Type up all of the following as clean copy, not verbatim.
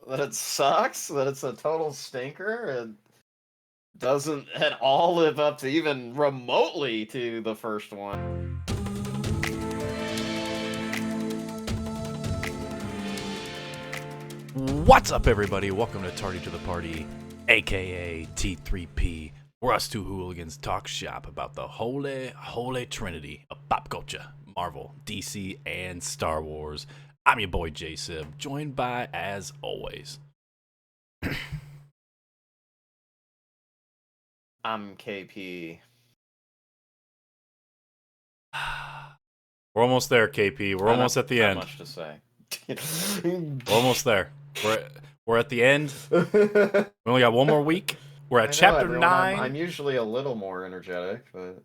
that it sucks, that it's a total stinker, it doesn't at all live up to even remotely to the first one. What's up, everybody? Welcome to Tardy to the Party, aka T3P, where us two hooligans talk shop about the holy trinity of pop culture, Marvel, DC, and Star Wars. I'm your boy Jsib, joined by, as always, I'm KP. We're almost there, KP. We're almost at the end. Not much to say. We're almost there. We're at the end. We only got one more week. We're at chapter 9. I'm usually a little more energetic, but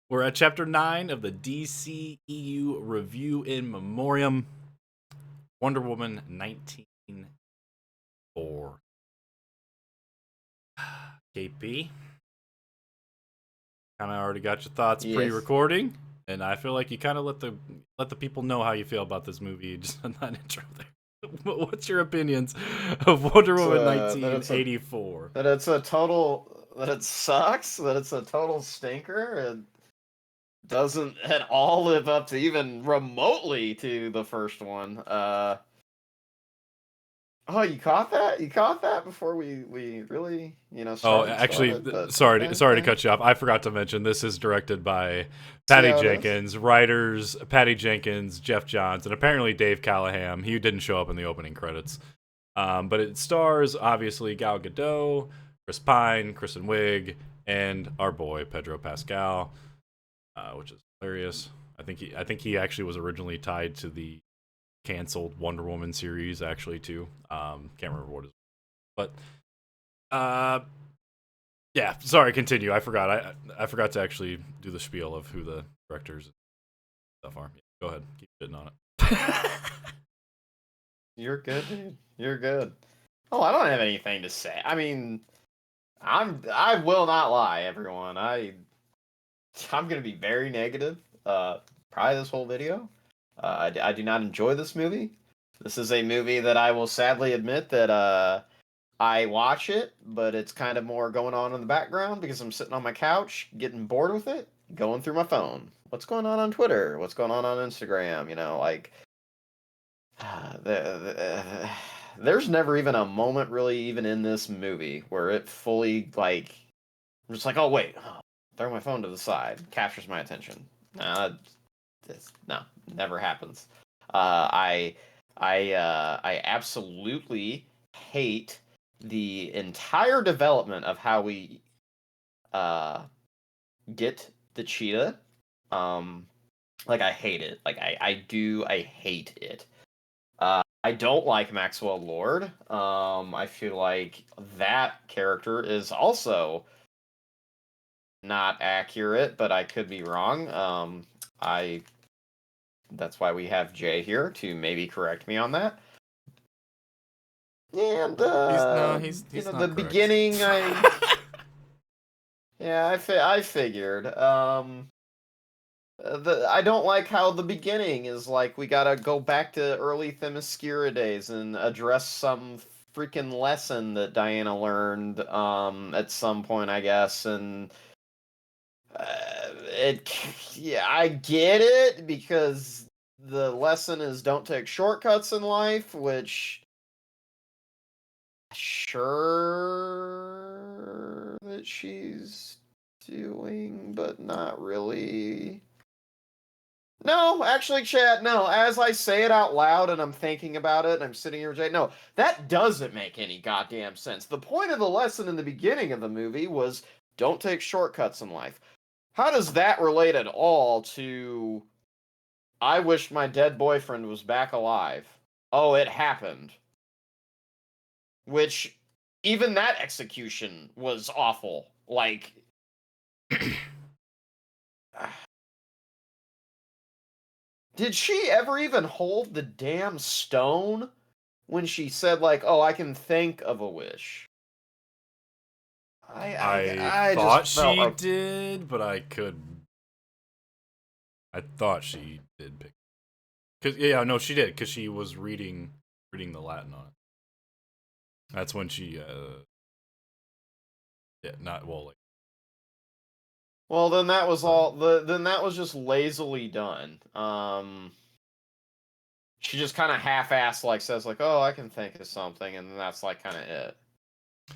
we're at chapter 9 of the DCEU review in Memoriam. Wonder Woman 1984. KP, kind of already got your thoughts pre-recording, and I feel like you kind of let the people know how you feel about this movie just on that intro there. What's your opinions of Wonder Woman 1984? That it sucks, that it's a total stinker, it doesn't at all live up to even remotely to the first one. Oh, you caught that? You caught that before we really, sorry to cut you off. I forgot to mention this is directed by Patty Jenkins, writers Patty Jenkins, Jeff Johns, and apparently Dave Callahan. He didn't show up in the opening credits. But it stars obviously Gal Gadot, Chris Pine, Kristen Wiig, and our boy Pedro Pascal, which is hilarious. I think he actually was originally tied to the canceled Wonder Woman series, actually, too. Can't remember what it is, but yeah, sorry, continue. I forgot to actually do the spiel of who the directors and stuff are. Yeah, go ahead, keep shitting on it. You're good, dude. You're good. Oh, I don't have anything to say. I mean, I will not lie, everyone. I'm gonna be very negative, probably this whole video. I do not enjoy this movie. This is a movie that I will sadly admit that I watch it, but it's kind of more going on in the background because I'm sitting on my couch, getting bored with it, going through my phone. What's going on Twitter? What's going on Instagram? There's never even a moment really even in this movie where it fully, I'm just like, oh, wait, throw my phone to the side, captures my attention. No, never happens. I absolutely hate the entire development of how we get the cheetah. I hate it. I hate it. I don't like Maxwell Lord. I feel like that character is also not accurate, but I could be wrong. That's why we have Jay here to maybe correct me on that. And he's the correct. beginning, I figured. I don't like how the beginning is like we gotta go back to early Themyscira days and address some freaking lesson that Diana learned at some point, I guess, and I get it because the lesson is don't take shortcuts in life, which sure that she's doing, but not really. No, actually, chat, no. As I say it out loud and I'm thinking about it, and I'm sitting here, Jay, no, that doesn't make any goddamn sense. The point of the lesson in the beginning of the movie was don't take shortcuts in life. How does that relate at all to I wish my dead boyfriend was back alive? Oh, it happened. Which, even that execution was awful. Did she ever even hold the damn stone when she said, oh, I can think of a wish? I thought she did, but I thought she did pick. She did, because she was reading reading the Latin on it. That's when she, not well. Like, well, then that was all. Then that was just lazily done. She just kind of half-assed, like says, like, "Oh, I can think of something," and then that's like kind of it.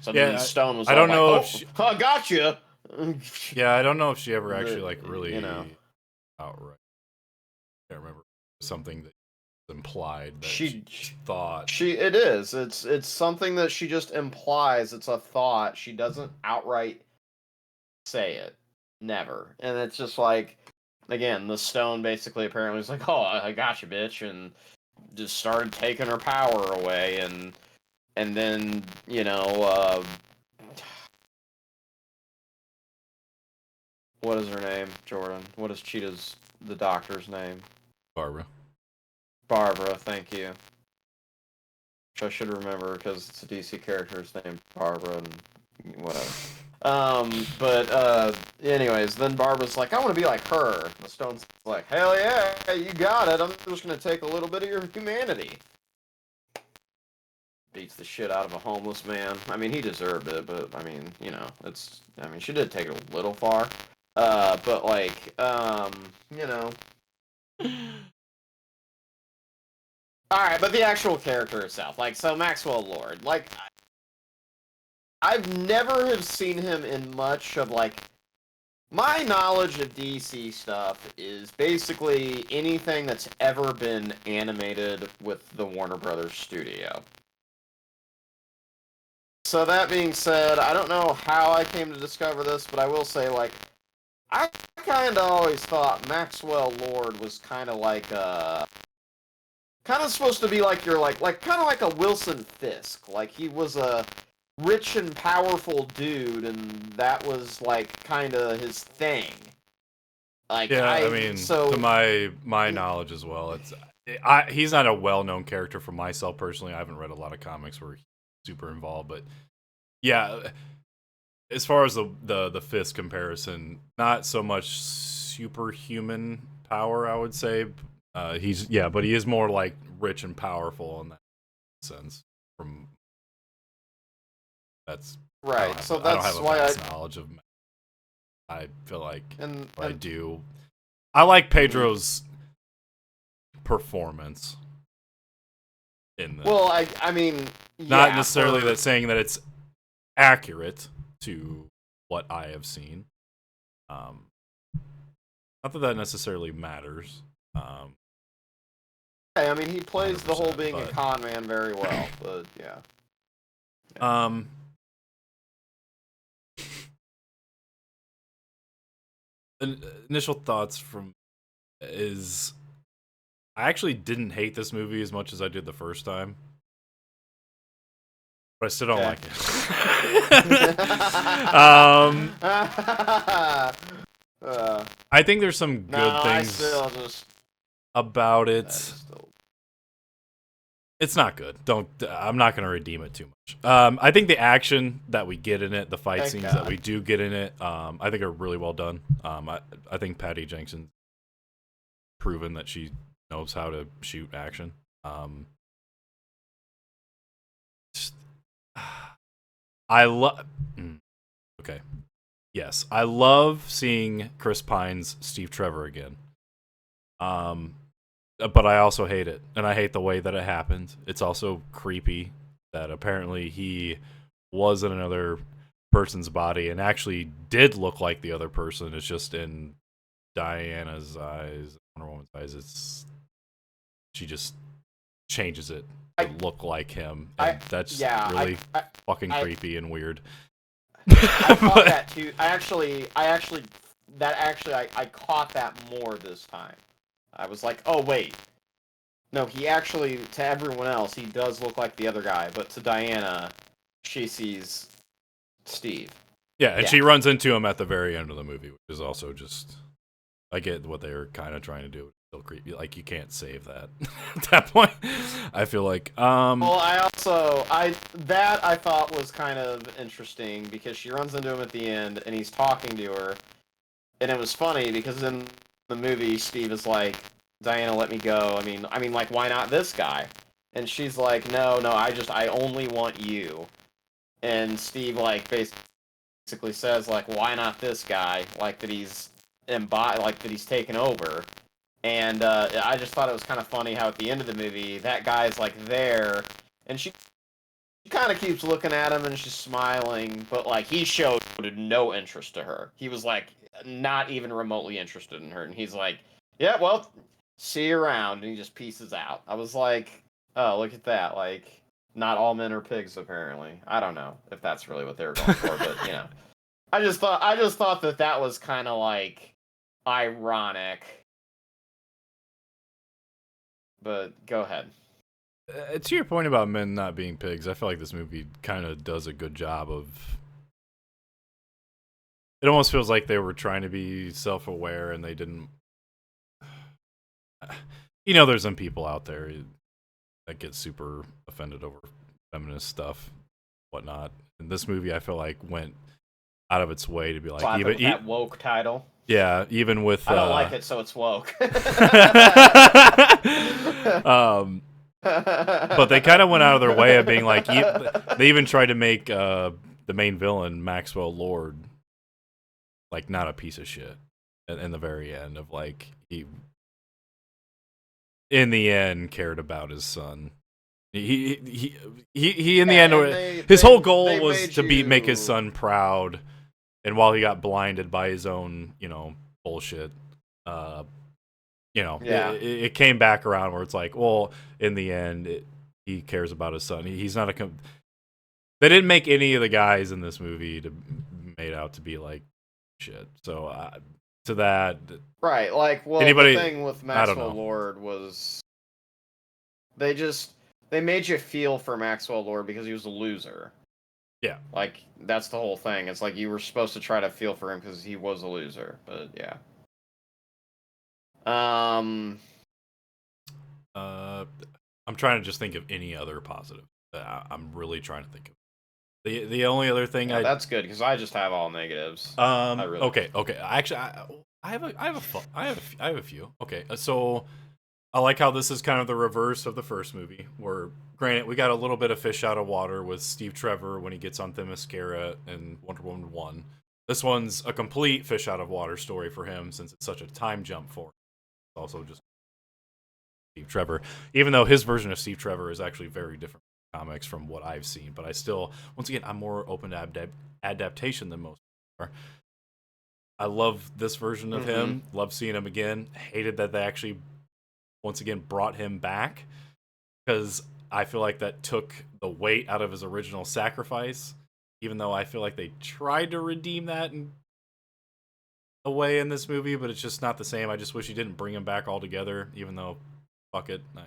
So then Stone was. I don't know if she. Oh, gotcha. Yeah, I don't know if she ever actually like really, outright. I can't remember something that implied that she thought. It is. It's something that she just implies. It's a thought. She doesn't outright say it. Never. And it's just like, again, the Stone basically apparently was like, "Oh, I got you, bitch," and just started taking her power away, and then what is her name, Jordan? What is Cheetah's the doctor's name? Barbara. Barbara, thank you. Which I should remember because it's a DC character's name, Barbara, and whatever. Anyways, then Barbara's like, "I want to be like her." The Stone's like, "Hell yeah, you got it. I'm just gonna take a little bit of your humanity." Beats the shit out of a homeless man. I mean, he deserved it, but I mean, she did take it a little far. But like, Alright, but the actual character itself, like, so Maxwell Lord, like, I've never have seen him in much of, like, my knowledge of DC stuff is basically anything that's ever been animated with the Warner Brothers studio. So that being said, I don't know how I came to discover this, but I will say, like, I kind of always thought Maxwell Lord was kind of like, kind of supposed to be like your, like kind of like a Wilson Fisk. Like, he was a rich and powerful dude, and that was, like, kind of his thing. Like, yeah, I mean, to my knowledge as well, he's not a well-known character for myself personally. I haven't read a lot of comics where he's super involved, but yeah, as far as the Fisk comparison, not so much superhuman power, I would say. But he is more like rich and powerful in that sense. That's right. So that's I don't have a why vast knowledge of. I feel like I do. I like Pedro's performance in this. Well, I mean, not necessarily that saying that it's accurate to what I have seen. Not that necessarily matters. I mean, he plays the whole being a con man very well, but yeah. Initial thoughts is I actually didn't hate this movie as much as I did the first time. But I still don't like it. I think there's some good things about it. It's not good. I'm not going to redeem it too much. I think the action that we get in it, the fight scenes that we do get in it, I think are really well done. I think Patty Jenkins proven that she knows how to shoot action. I love. Okay. Yes, I love seeing Chris Pine's Steve Trevor again. But I also hate it, and I hate the way that it happened. It's also creepy that apparently he was in another person's body and actually did look like the other person. It's just in Diana's eyes, Wonder Woman's eyes. She just changes it to look like him, and that's really fucking creepy and weird. I caught that too. I caught that more this time. I was like, oh wait, no, he actually, to everyone else, he does look like the other guy, but to Diana, she sees Steve. Yeah, and she runs into him at the very end of the movie, which is also just, I get what they were kind of trying to do. It's still creepy. Like, you can't save that at that point. I feel like. Well, I thought was kind of interesting because she runs into him at the end and he's talking to her, and it was funny because in the movie Steve is like, "Diana, let me go. I mean, like, why not this guy?" And she's like, no, I only want you. And Steve, like, basically says, like, why not this guy? Like, that he's that he's taken over. And I just thought it was kind of funny how at the end of the movie, that guy's, like, there, and she kind of keeps looking at him and she's smiling, but, like, he showed no interest to her. He was, like, not even remotely interested in her. And he's like, yeah, well, see you around. And he just pieces out. I was like, oh, look at that. Like, not all men are pigs, apparently. I don't know if that's really what they were going for, but, you know. I just thought that was kind of, like, ironic. But go ahead. To your point about men not being pigs, I feel like this movie kind of does a good job of... It almost feels like they were trying to be self-aware and they didn't... You know, there's some people out there that get super offended over feminist stuff, whatnot. And this movie, I feel like, went out of its way to be like... Even that woke title. Yeah, even with... I don't like it, so it's woke. But they kind of went out of their way of being like... They even tried to make the main villain, Maxwell Lord, like, not a piece of shit in the very end of, like, he in the end cared about his son. He in the end, his whole goal was to make his son proud, and while he got blinded by his own, you know, bullshit, you know, it came back around where it's like, well, in the end, he cares about his son. He's not a... They didn't make any of the guys in this movie made out to be like shit. So to that, right? Like, well, the thing with Maxwell Lord was they made you feel for Maxwell Lord because he was a loser. Yeah, like that's the whole thing. It's like you were supposed to try to feel for him because he was a loser. But yeah. I'm trying to just think of any other positive. I'm really trying to think of. The only other thing that's good because I just have all negatives. Okay. Actually, I have a few. Okay, so I like how this is kind of the reverse of the first movie, where granted we got a little bit of fish out of water with Steve Trevor when he gets on Themyscira and Wonder Woman 1. This one's a complete fish out of water story for him since it's such a time jump for him. It's also just Steve Trevor, even though his version of Steve Trevor is actually very different comics from what I've seen, but I still, once again, I'm more open to adaptation than most are. I love this version of him. Love seeing him again. Hated that they actually once again brought him back, because I feel like that took the weight out of his original sacrifice, even though I feel like they tried to redeem that in a way in this movie, but it's just not the same. I just wish he didn't bring him back altogether, even though fuck it, I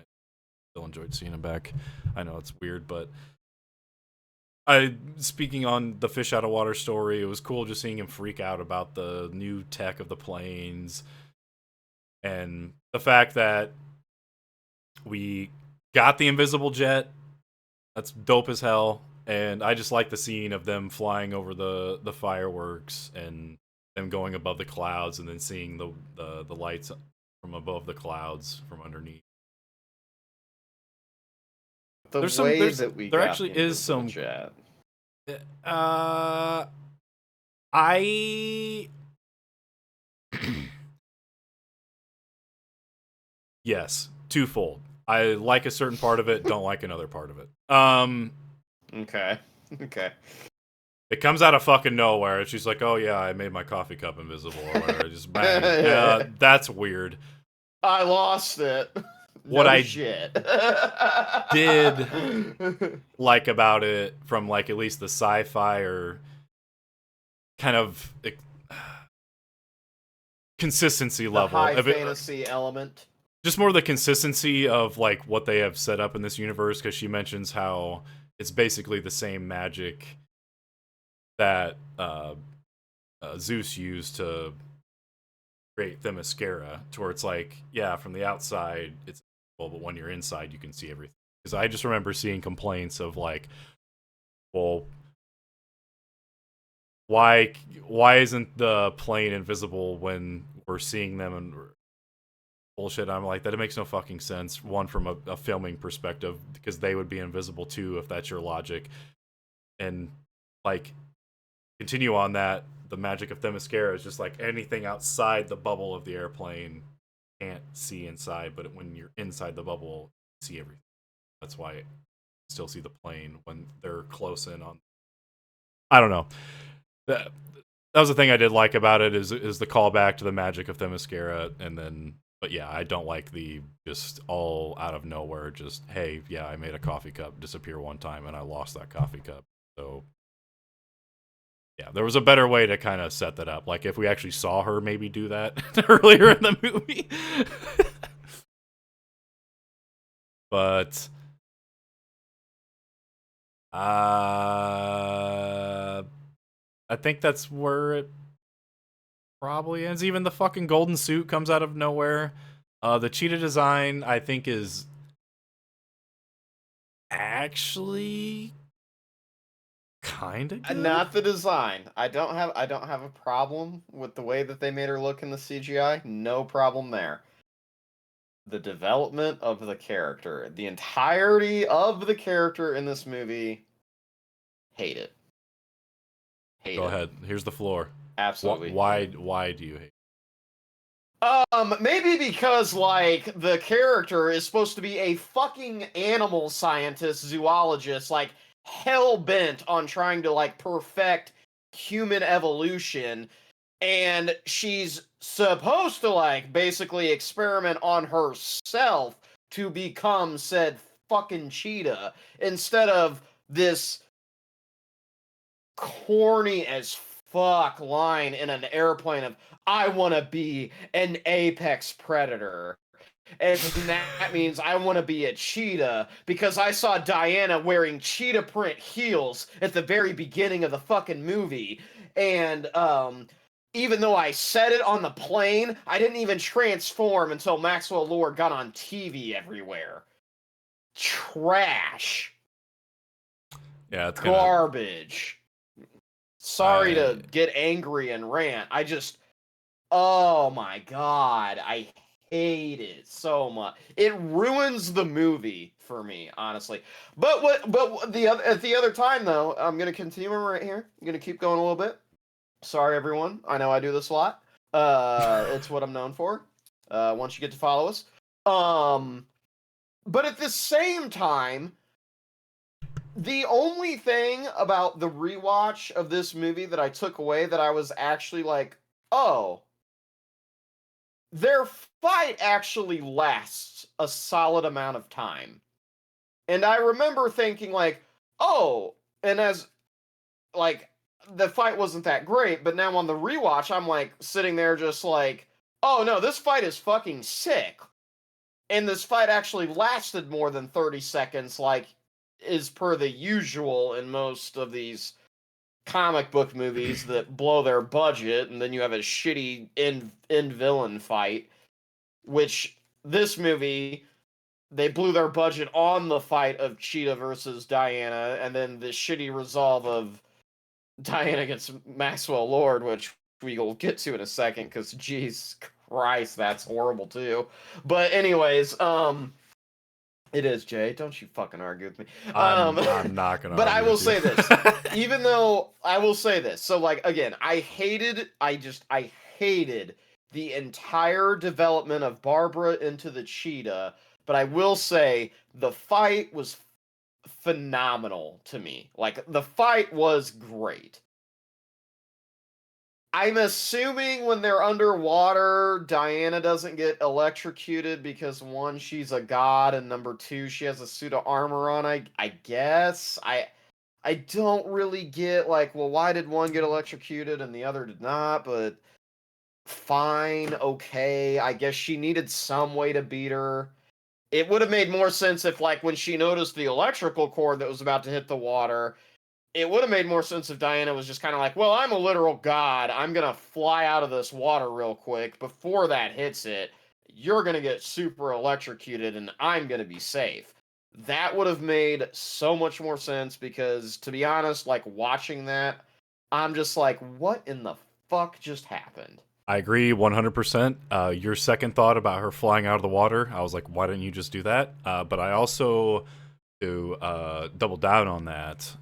still enjoyed seeing him back. I know it's weird, but speaking on the fish out of water story, it was cool just seeing him freak out about the new tech of the planes and the fact that we got the invisible jet. That's dope as hell. And I just like the scene of them flying over the fireworks and them going above the clouds and then seeing the lights from above the clouds from underneath. There actually is some jet. Yes, twofold. I like a certain part of it, don't like another part of it. Okay. It comes out of fucking nowhere, and she's like, "Oh yeah, I made my coffee cup invisible," or whatever. Just bang. Yeah, that's weird. I lost it. What did like about it, from like at least the sci-fi or kind of consistency level, high fantasy element, just more the consistency of like what they have set up in this universe, because she mentions how it's basically the same magic that Zeus used to create Themyscira, to where it's like, yeah, from the outside it's well, but when you're inside you can see everything. Because I just remember seeing complaints of like, well, why isn't the plane invisible when we're seeing them and bullshit. I'm like, that it makes no fucking sense. One, from a filming perspective, because they would be invisible too, if that's your logic. And like, continue on that. The magic of Themyscira is just like anything outside the bubble of the airplane can't see inside, but when you're inside the bubble, you see everything. That's why you still see the plane when they're close in on. I don't know. That was the thing I did like about it is the callback to the magic of Themyscira, and then, but yeah, I don't like the just all out of nowhere, just, hey, yeah, I made a coffee cup disappear one time and I lost that coffee cup. So yeah, there was a better way to kind of set that up. Like if we actually saw her maybe do that earlier in the movie. But I think that's where it probably ends. Even the fucking golden suit comes out of nowhere. The cheetah design, I think, is actually kind of good. Not the design. I don't have a problem with the way that they made her look in the CGI. No problem there. The development of the character, the entirety of the character in this movie, hate it. Go ahead. Here's the floor. Absolutely. Why do you hate it? Maybe because, like, the character is supposed to be a fucking animal scientist, zoologist, like, hell-bent on trying to, like, perfect human evolution, and she's supposed to, like, basically experiment on herself to become said fucking cheetah, instead of this corny as fuck line in an airplane of, I want to be an apex predator. And that means I want to be a cheetah because I saw Diana wearing cheetah print heels at the very beginning of the fucking movie. And even though I said it on the plane, I didn't even transform until Maxwell Lord got on TV everywhere. Trash. Yeah, it's garbage. Sorry to get angry and rant. Oh my god, I hate it so much. It ruins the movie for me, honestly. But at the other time though, I'm gonna continue right here. I'm gonna keep going a little bit. Sorry everyone, I know I do this a lot. It's what I'm known for. Once you get to follow us. But at the same time, the only thing about the rewatch of this movie that I took away that I was actually like, oh, their fight actually lasts a solid amount of time. And I remember thinking like, oh, and as like the fight wasn't that great, but now on the rewatch, I'm like sitting there just like, oh no, this fight is fucking sick. And this fight actually lasted more than 30 seconds, like is per the usual in most of these comic book movies that blow their budget, and then you have a shitty end villain fight, which this movie, they blew their budget on the fight of Cheetah versus Diana, and then the shitty resolve of Diana against Maxwell Lord, which we will get to in a second, because jeez Christ, that's horrible too. But anyways, it is, Jay. Don't you fucking argue with me. I'm not gonna. But I will say this, even though I will say this. So, like, again, I hated the entire development of Barbara into the cheetah. But I will say the fight was phenomenal to me. Like, the fight was great. I'm assuming when they're underwater, Diana doesn't get electrocuted because one, she's a god, and number two, she has a suit of armor on. I guess I don't really get like, well, why did one get electrocuted and the other did not? But fine, okay. I guess she needed some way to beat her. It would have made more sense if, like, when she noticed the electrical cord that was about to hit the water, it would have made more sense if Diana was just kind of like, well, I'm a literal god. I'm going to fly out of this water real quick. Before that hits it, you're going to get super electrocuted and I'm going to be safe. That would have made so much more sense because, to be honest, like, watching that, I'm just like, what in the fuck just happened? I agree 100%. Your second thought about her flying out of the water, I was like, why didn't you just do that? But I also, to double down on that,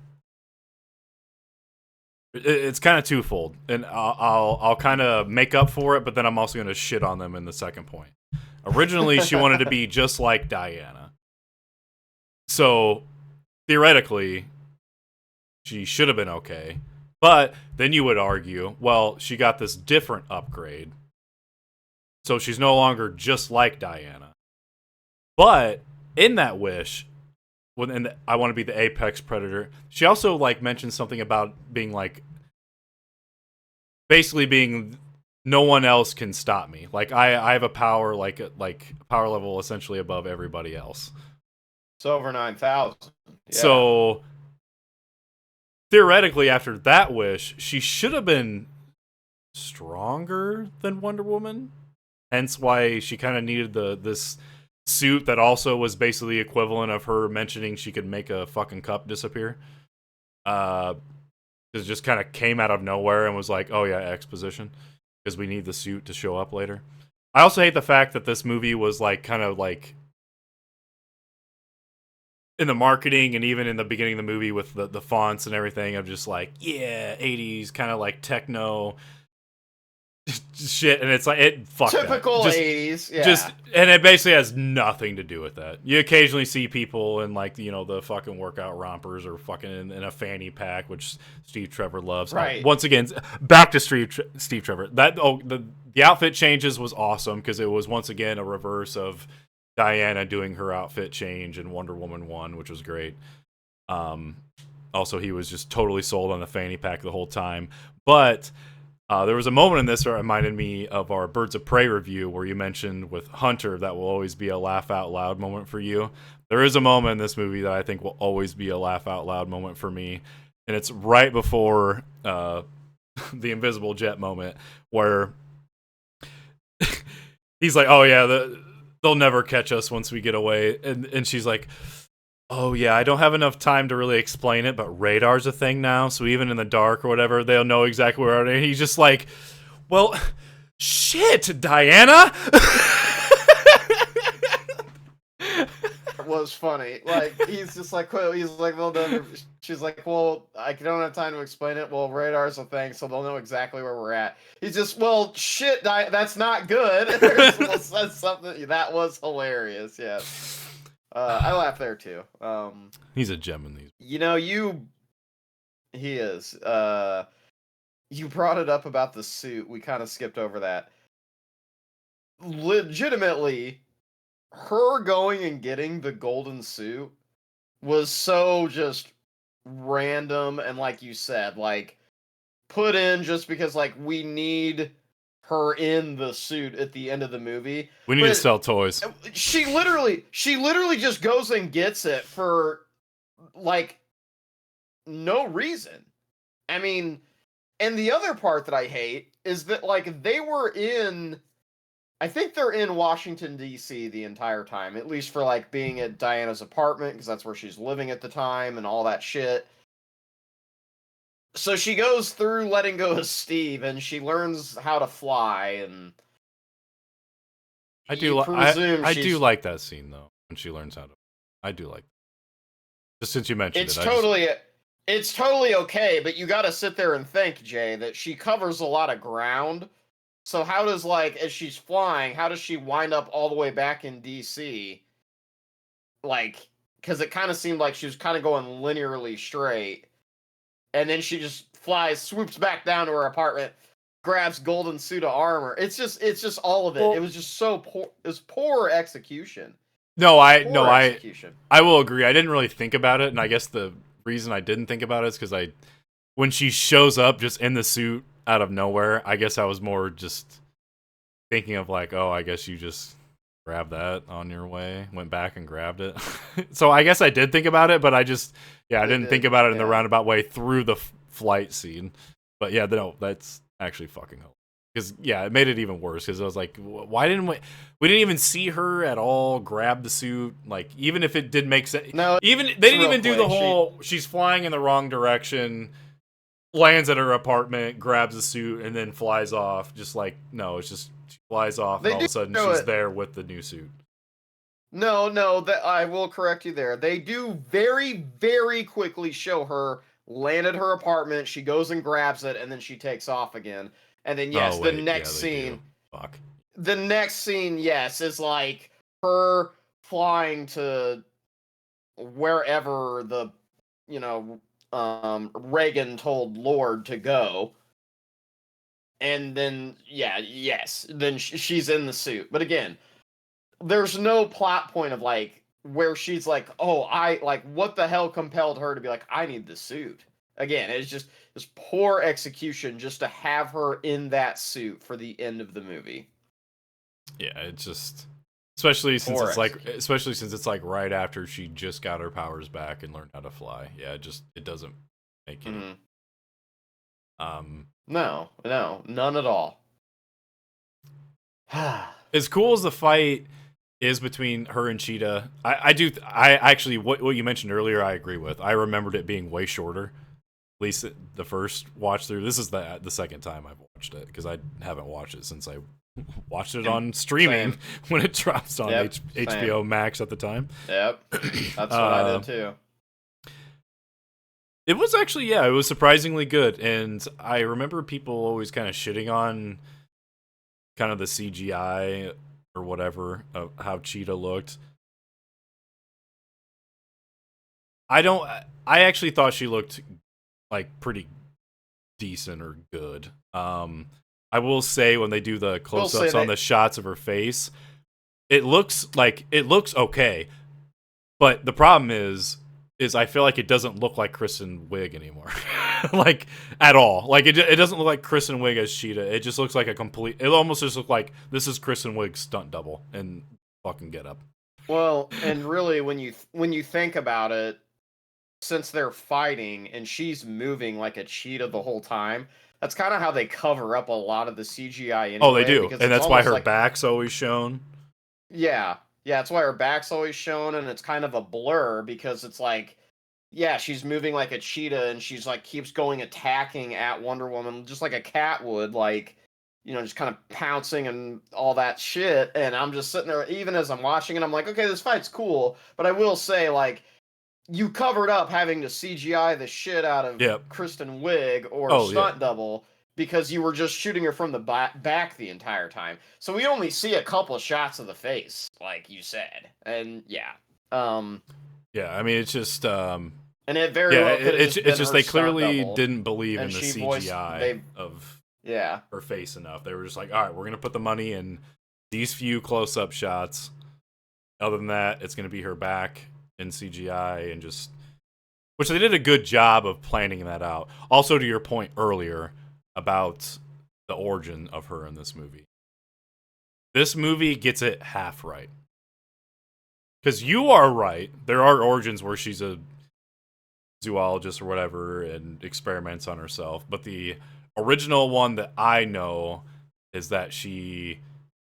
it's kind of twofold, and I'll kind of make up for it, but then I'm also going to shit on them in the second point. Originally, she wanted to be just like Diana. So, theoretically, she should have been okay. But then you would argue, well, she got this different upgrade. So she's no longer just like Diana. But in that wish, when I want to be the apex predator, she also like mentioned something about being like, basically being, no one else can stop me. Like I have a power like power level essentially above everybody else. It's over 9,000. Yeah. So theoretically, after that wish, she should have been stronger than Wonder Woman. Hence why she kind of needed this suit that also was basically equivalent of her mentioning she could make a fucking cup disappear. It just kind of came out of nowhere and was like, oh yeah, exposition, because we need the suit to show up later. I also hate the fact that this movie was like kind of like in the marketing and even in the beginning of the movie with the fonts and everything of just like, yeah, 80s kind of like techno shit, and it's like, it fucked typical just, 80s, yeah. Just, and it basically has nothing to do with that. You occasionally see people in like, you know, the fucking workout rompers or fucking in a fanny pack, which Steve Trevor loves. Right. Once again, back to Steve Trevor. The outfit changes was awesome because it was once again a reverse of Diana doing her outfit change in Wonder Woman 1, which was great. Also, he was just totally sold on the fanny pack the whole time. But there was a moment in this that reminded me of our Birds of Prey review where you mentioned with Hunter that will always be a laugh out loud moment for you. There is a moment in this movie that I think will always be a laugh out loud moment for me. And it's right before the invisible jet moment where he's like, oh yeah, they'll never catch us once we get away. And she's like, oh yeah, I don't have enough time to really explain it, but radar's a thing now, so even in the dark or whatever, they'll know exactly where we are. And he's just like, well, shit, Diana! It was funny. Like, he's just like, he's like, they'll never, she's like, well, I don't have time to explain it. Well, radar's a thing, so they'll know exactly where we're at. He's just, well, shit, that's not good. That's something, that was hilarious, yeah. I laughed there too. He's a gem in these. You know, he is. You brought it up about the suit. We kind of skipped over that. Legitimately, her going and getting the golden suit was so just random and, like you said, like put in just because like we need her in the suit at the end of the movie. We need to sell toys. She literally just goes and gets it for like no reason. I mean, and the other part that I hate is that like they were in, I think they're in Washington D.C. the entire time, at least for like being at Diana's apartment because that's where she's living at the time and all that shit. So she goes through letting go of Steve, and she learns how to fly, and I do like that scene though when she learns how to. I do like that. Just since you mentioned it's totally okay, but you got to sit there and think, Jay, that she covers a lot of ground. So how does like as she's flying, how does she wind up all the way back in DC? Like, because it kind of seemed like she was kind of going linearly straight. And then she just flies, swoops back down to her apartment, grabs golden suit of armor. It's just all of it. Well, it was just so poor. It was poor execution. I will agree. I didn't really think about it, and I guess the reason I didn't think about it is because when she shows up just in the suit out of nowhere, I guess I was more just thinking of like, oh, I guess you just grabbed that on your way, went back and grabbed it. So I guess I did think about it, but I didn't think about it in the roundabout way through the flight scene. But yeah, no, that's actually fucking hilarious. Because yeah, it made it even worse. Because I was like, why didn't we didn't even see her at all grab the suit? Like, even if it did make sense, no, even they didn't even do the whole she's flying in the wrong direction. lands at her apartment, grabs a suit, and then flies off. Just like, no, it's just she flies off, and all of a sudden she's there with the new suit. No, that I will correct you there. They do very, very quickly show her land at her apartment. She goes and grabs it, and then she takes off again. And then yes, the next scene. Fuck. The next scene, yes, is like her flying to wherever the Reagan told Lord to go. And then then she's in the suit. But again, there's no plot point of like where she's like, oh, what the hell compelled her to be like, I need the suit. Again, it's just this poor execution just to have her in that suit for the end of the movie. Yeah, it's just especially since it's like right after she just got her powers back and learned how to fly. Yeah, it doesn't make any. No, none at all. As cool as the fight is between her and Cheetah, I actually what you mentioned earlier I agree with. I remembered it being way shorter. At least the first watch through. This is the second time I've watched it because I haven't watched it since I watched it on streaming when it drops on HBO Max at the time. Yep, that's what I did too. It was actually, it was surprisingly good, and I remember people always kind of shitting on kind of the CGI or whatever of how Cheetah looked. I actually thought she looked like pretty decent or good. I will say when they do the close-ups on the shots of her face, it looks okay. But the problem is I feel like it doesn't look like Kristen Wiig anymore. Like at all. Like it doesn't look like Kristen Wiig as Cheetah. It just looks like it almost just looks like this is Kristen Wiig's stunt double and fucking get up. Well, and really when you think about it, since they're fighting and she's moving like a cheetah the whole time, that's kind of how they cover up a lot of the CGI anyway. Oh, they do. And that's why her back's always shown. Yeah, that's why her back's always shown, and it's kind of a blur because it's like, she's moving like a cheetah, and she's like keeps going attacking at Wonder Woman just like a cat would, like, just kind of pouncing and all that shit. And I'm just sitting there, even as I'm watching it, I'm like, okay, this fight's cool, but I will say, like, you covered up having to CGI the shit out of Kristen Wiig or stunt double because you were just shooting her from the back the entire time. So we only see a couple of shots of the face, like you said. And I mean, it's just and it very well it's just they clearly double, didn't believe in the CGI of her face enough. They were just like, all right, we're gonna put the money in these few close-up shots. Other than that, it's gonna be her back in CGI, and just which they did a good job of planning that out. Also, to your point earlier about the origin of her in this movie gets it half right. Because you are right, there are origins where she's a zoologist or whatever and experiments on herself, but the original one that I know is that she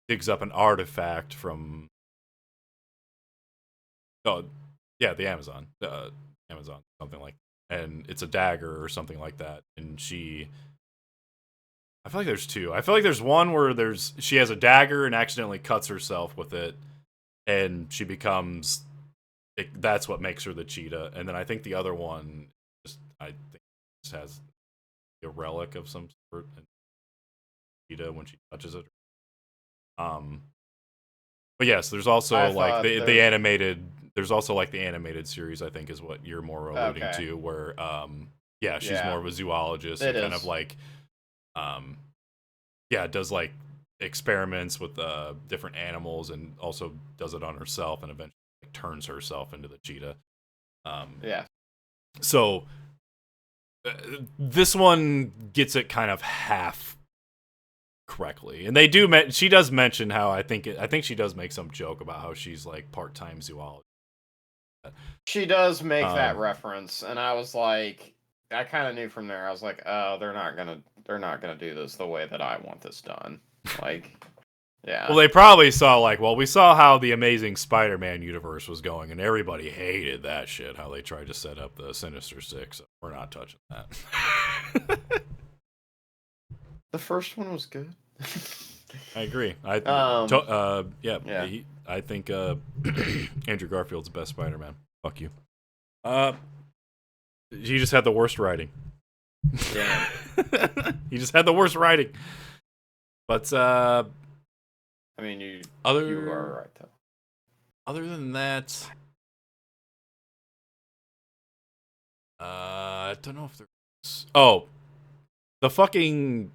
digs up an artifact from the Amazon, something like that. And it's a dagger or something like that. And I feel like there's two. I feel like there's one where she has a dagger and accidentally cuts herself with it, and she becomes. That's what makes her the cheetah. And then I think the other one, just has a relic of some sort. And cheetah when she touches it. But yes, there's also like the animated. There's also like the animated series, I think, is what you're more alluding to, where she's more of a zoologist and kind of like does like experiments with different animals and also does it on herself and eventually turns herself into the cheetah. So this one gets it kind of half correctly, and she does mention how I think she does make some joke about how she's like part-time zoologist. She does make that reference, and I was like, I kind of knew from there. I was like, oh, they're not gonna do this the way that I want this done. Like, Yeah. Well, they probably saw, like, well, we saw how the Amazing Spider-Man universe was going, and everybody hated that shit, how they tried to set up the Sinister Six. So we're not touching that. The first one was good. I agree. I think Andrew Garfield's the best Spider-Man. Fuck you. He just had the worst writing. Yeah. He just had the worst writing. But I mean, you are right though. Other than that, I don't know if there's. Oh, the fucking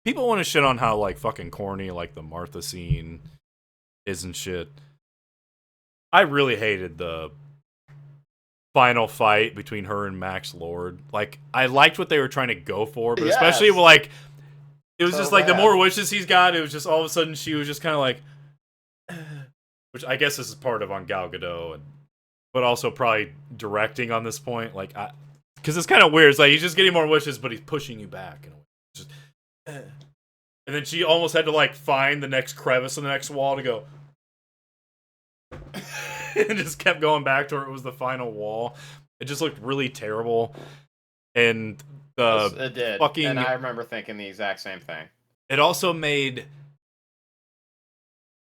people want to shit on how like fucking corny like the Martha scene is and shit. I really hated the final fight between her and Max Lord. Like, I liked what they were trying to go for, but especially like. It was just like the more wishes he's got, it was just all of a sudden she was just kind of like, which I guess this is part of on Gal Gadot, but also probably directing on this point, like, because it's kind of weird. It's like he's just getting more wishes, but he's pushing you back, just, and then she almost had to like find the next crevice in the next wall to go, and just kept going back to where it was the final wall. It just looked really terrible, and. It did, and I remember thinking the exact same thing. It also made...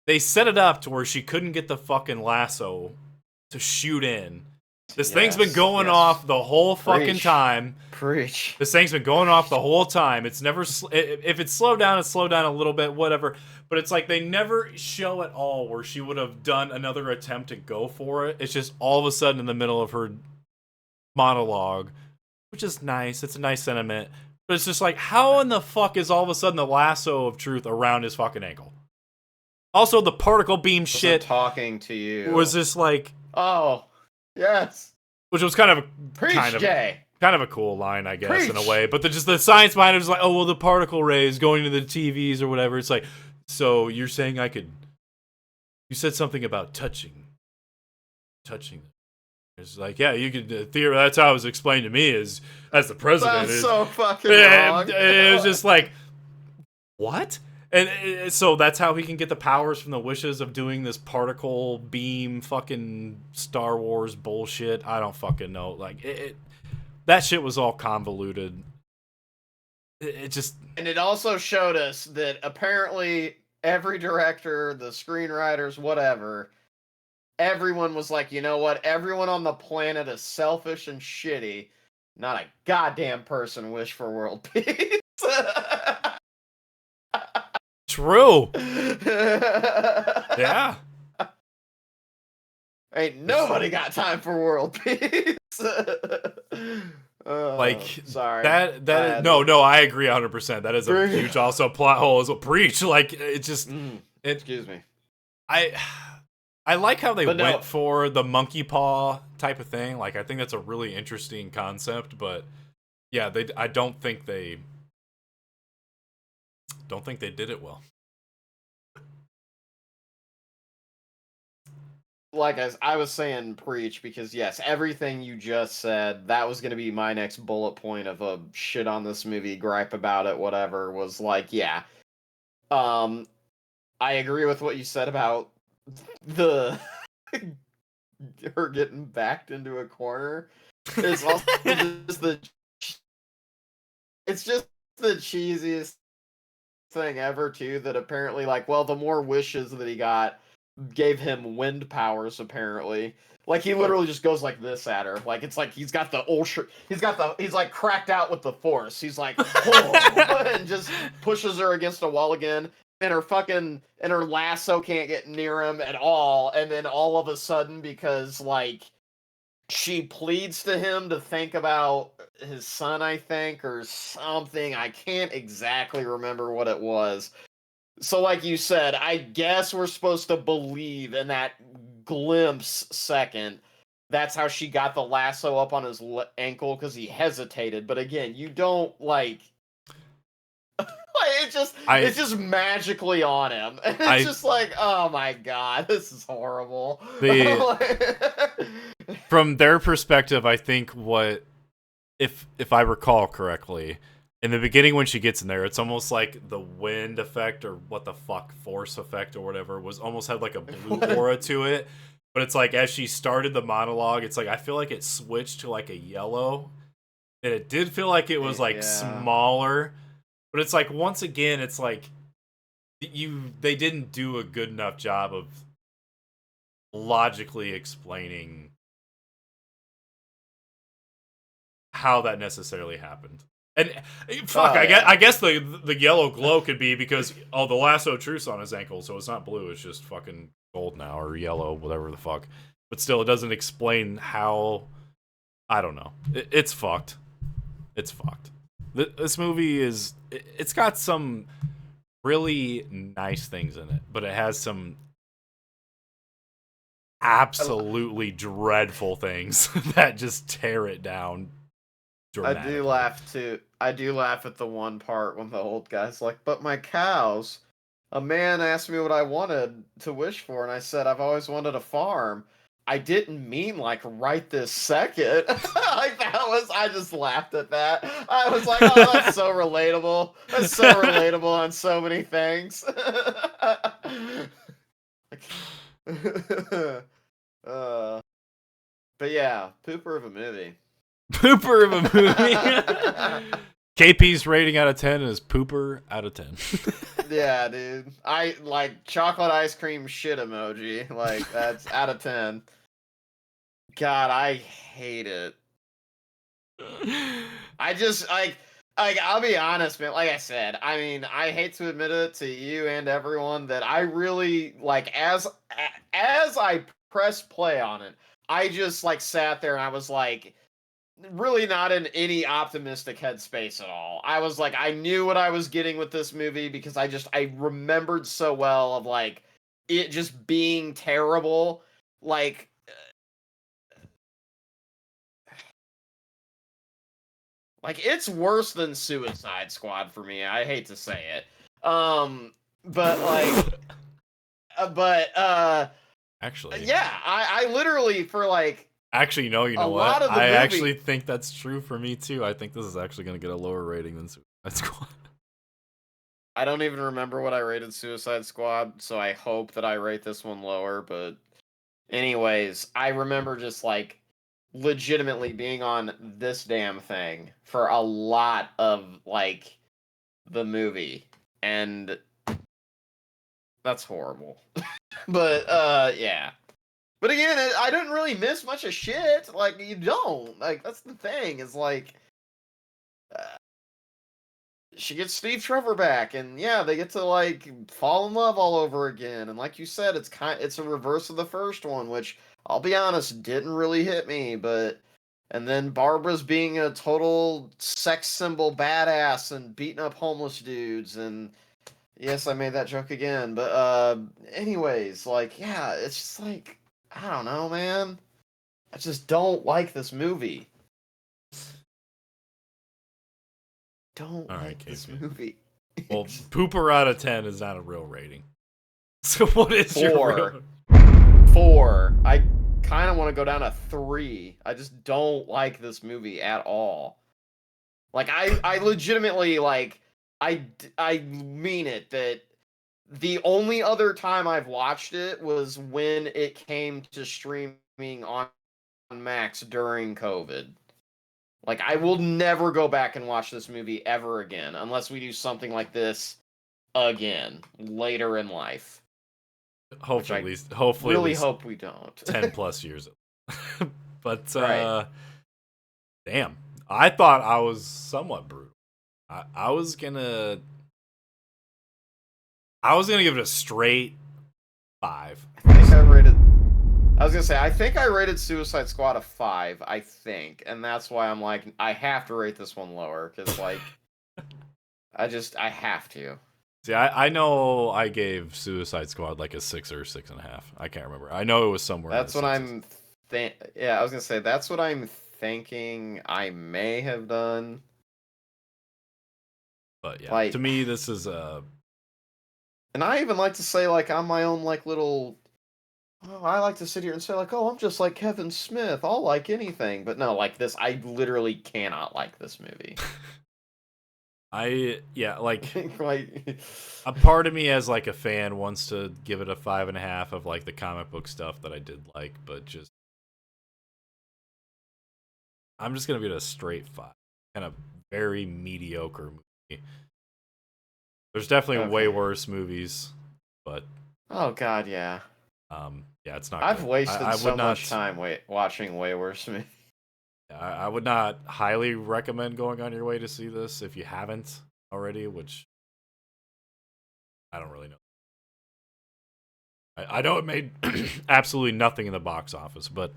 They set it up to where she couldn't get the fucking lasso to shoot in. This thing's been going off the whole fucking time. Preach. This thing's been going off the whole time. It's never... If it's slowed down, it's slowed down a little bit, whatever. But it's like they never show at all where she would have done another attempt to go for it. It's just all of a sudden in the middle of her monologue, which is nice. It's a nice sentiment. But it's just like, how in the fuck is all of a sudden the lasso of truth around his fucking ankle? Also, the particle beam shit. Talking to you. Was just like... Oh, yes. Which was kind of Jay. Kind of a cool line, I guess, Preach. in a way. But just the science behind it was like, oh, well, the particle rays going to the TVs or whatever. It's like, so you're saying I could... You said something about touching them. It's like, yeah, you could theory. That's how it was explained to me as the president. That's so fucking wrong. It was just like, what? And so that's how he can get the powers from the wishes of doing this particle beam fucking Star Wars bullshit. I don't fucking know. Like that shit was all convoluted. It just, and it also showed us that apparently every director, the screenwriters, whatever. Everyone was like, you know what? Everyone on the planet is selfish and shitty. Not a goddamn person wish for world peace. True. Yeah. Ain't nobody got time for world peace. Like, sorry. That no, I agree 100%. That is a huge also plot hole as a breach. Like, it just... Excuse me. I like how they went for the monkey paw type of thing. Like, I think that's a really interesting concept, but yeah, I don't think they did it well. Like I was saying, preach, because yes, everything you just said, that was going to be my next bullet point of a shit on this movie, gripe about it, whatever, was like, yeah. I agree with what you said about the her getting backed into a corner. It's also just the cheesiest thing ever too, that apparently, like, well, the more wishes that he got gave him wind powers, apparently. Like, he literally just goes like this at her. Like, it's like he's got the he's like cracked out with the force. He's like, and just pushes her against a wall again. And her lasso can't get near him at all. And then all of a sudden, because, like, she pleads to him to think about his son, I think, or something. I can't exactly remember what it was. So, like you said, I guess we're supposed to believe in that glimpse second. That's how she got the lasso up on his ankle, because he hesitated. But again, you don't, like... It's just magically on him. And it's just like, oh my god, this is horrible. From their perspective, I think if I recall correctly, in the beginning when she gets in there, it's almost like the wind effect or what the fuck, force effect or whatever was almost had like a blue aura to it. But it's like as she started the monologue, it's like I feel like it switched to like a yellow, and it did feel like it was like smaller. But it's like once again, it's like they didn't do a good enough job of logically explaining how that necessarily happened. And fuck, I guess the yellow glow could be because the lasso truce on his ankle, so it's not blue, it's just fucking gold now or yellow, whatever the fuck. But still, it doesn't explain how. I don't know. It's fucked. It's fucked. This movie it's got some really nice things in it, but it has some absolutely dreadful things that just tear it down. I do laugh too. I do laugh at the one part when the old guy's like, "But my cows." A man asked me what I wanted to wish for, and I said, "I've always wanted a farm." I didn't mean like right this second. Like I just laughed at that. I was like, "Oh, that's so relatable. That's so relatable on so many things." But yeah, pooper of a movie. Pooper of a movie. KP's rating out of 10 is pooper out of 10. Yeah, dude. I like chocolate ice cream shit emoji. Like that's out of 10. God, I hate it. I just like I'll be honest, man. Like I said, I mean, I hate to admit it to you and everyone that I really like as I pressed play on it, I just like sat there and I was like really not in any optimistic headspace at all. I was like, I knew what I was getting with this movie because I remembered so well of like it just being terrible. Like it's worse than Suicide Squad for me. I hate to say it. But like, actually, yeah, I literally for like. Actually, no, you know what? I actually think that's true for me too. I think this is actually going to get a lower rating than Suicide Squad. I don't even remember what I rated Suicide Squad, so I hope that I rate this one lower, but anyways, I remember just like legitimately being on this damn thing for a lot of like the movie, and that's horrible. But yeah. But again, I didn't really miss much of shit. Like you don't. Like that's the thing. Is like she gets Steve Trevor back, and yeah, they get to like fall in love all over again. And like you said, it's a reverse of the first one, which I'll be honest didn't really hit me. But and then Barbara's being a total sex symbol badass and beating up homeless dudes. And yes, I made that joke again. But anyways, like yeah, it's just like I don't know, man. I just don't like this movie. Don't like this movie. Well, pooper out of 10 is not a real rating. So what is 4. your real... 4. I kind of want to go down to 3. I just don't like this movie at all. Like I legitimately like I mean it that the only other time I've watched it was when it came to streaming on Max during COVID. Like, I will never go back and watch this movie ever again unless we do something like this again later in life. Hopefully, really hope we don't. 10 plus years. But right. Damn, I thought I was somewhat brutal. I was gonna give it a straight 5. I think I rated Suicide Squad a 5, I think, and that's why I'm like, I have to rate this one lower, because, like, I have to. See, I know I gave Suicide Squad, like, a 6 or 6.5. I can't remember. I know it was somewhere That's in what yeah, I was gonna say, that's what I'm thinking I may have done. But, yeah, like, to me, this is a... And I even like to say, like, I'm my own, like, little... Oh, I like to sit here and say, like, oh, I'm just like Kevin Smith. I'll like anything. But no, like this, I literally cannot like this movie. Like like a part of me as like a fan wants to give it a 5.5 of like the comic book stuff that I did like, but just I'm just gonna give it a straight 5. Kind of very mediocre movie. There's definitely way worse movies, but oh god, yeah. Yeah, it's not. I've good. wasted I so would not, much time watching way worse movies. I would not highly recommend going on your way to see this if you haven't already, which I don't really know. I know it made absolutely nothing in the box office, but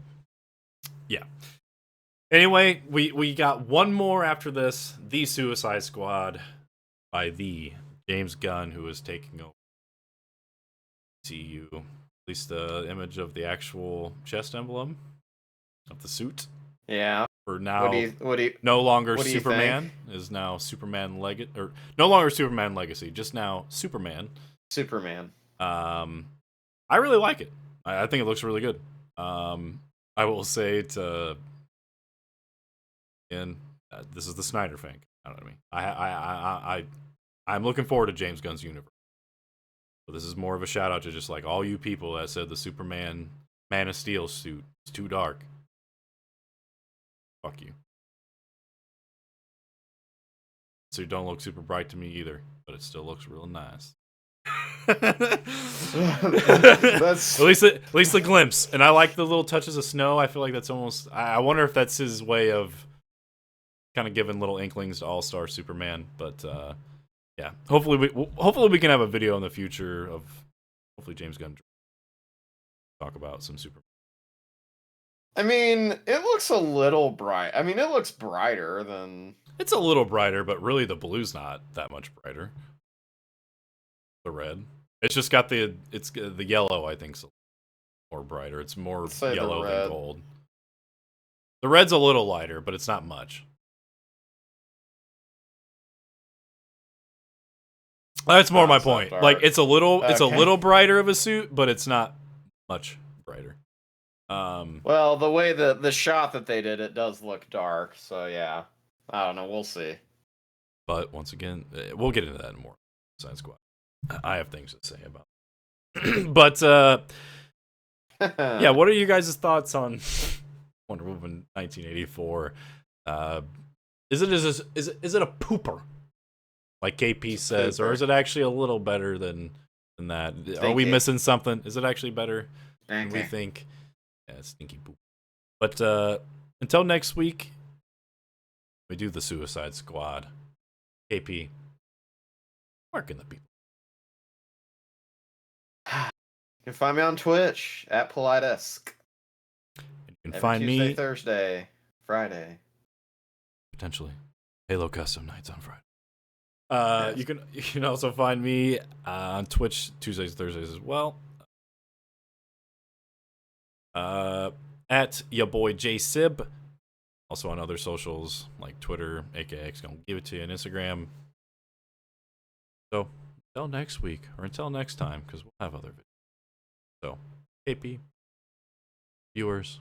yeah. Anyway, we got one more after this, The Suicide Squad by the James Gunn, who is taking over DCEU. At least the image of the actual chest emblem of the suit. Yeah. For now, what do you no longer what do you Superman think? is now Superman or no longer Superman Legacy, just now Superman. Superman. I really like it. I think it looks really good. I will say this is the Snyder thing. I don't know what I mean. I'm looking forward to James Gunn's universe. But this is more of a shout out to just like all you people that said the Superman Man of Steel suit is too dark. Fuck you. So don't look super bright to me either, but it still looks real nice. That's at least the glimpse, and I like the little touches of snow. I feel like that's almost. I wonder if that's his way of kind of giving little inklings to All-Star Superman. But yeah, hopefully we can have a video in the future of hopefully James Gunn talk about some Superman. I mean, it looks a little bright. I mean, it looks brighter than. It's a little brighter, but really the blue's not that much brighter. The red. It's just got the yellow. I think, more brighter. It's more yellow than gold. The red's a little lighter, but it's not much. That's more my point. Like it's a little brighter of a suit, but it's not much brighter. Well, the way the shot that they did, it does look dark. So yeah, I don't know. We'll see. But once again, we'll get into that in more Suicide Squad. I have things to say about it. But yeah, what are you guys' thoughts on Wonder Woman 1984? Is it a pooper, like KP says, or is it actually a little better than that? Are we missing something? Is it actually better than we think? Yeah, stinky poop. But until next week, we do the Suicide Squad. KP, where can the people? You can find me on Twitch at Politesk. You can find Tuesday, me Thursday, Friday. Potentially Halo Custom Nights on Friday. Yes. You can also find me on Twitch Tuesdays, Thursdays as well. At your boy Jsib. Also on other socials like Twitter, aka gonna give it to you, and Instagram. So until next week, or until next time, because we'll have other videos. So, KP, viewers,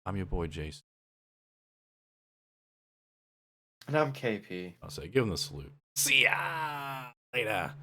I'm your boy Jason. And I'm KP. I'll say, give him the salute. See ya later.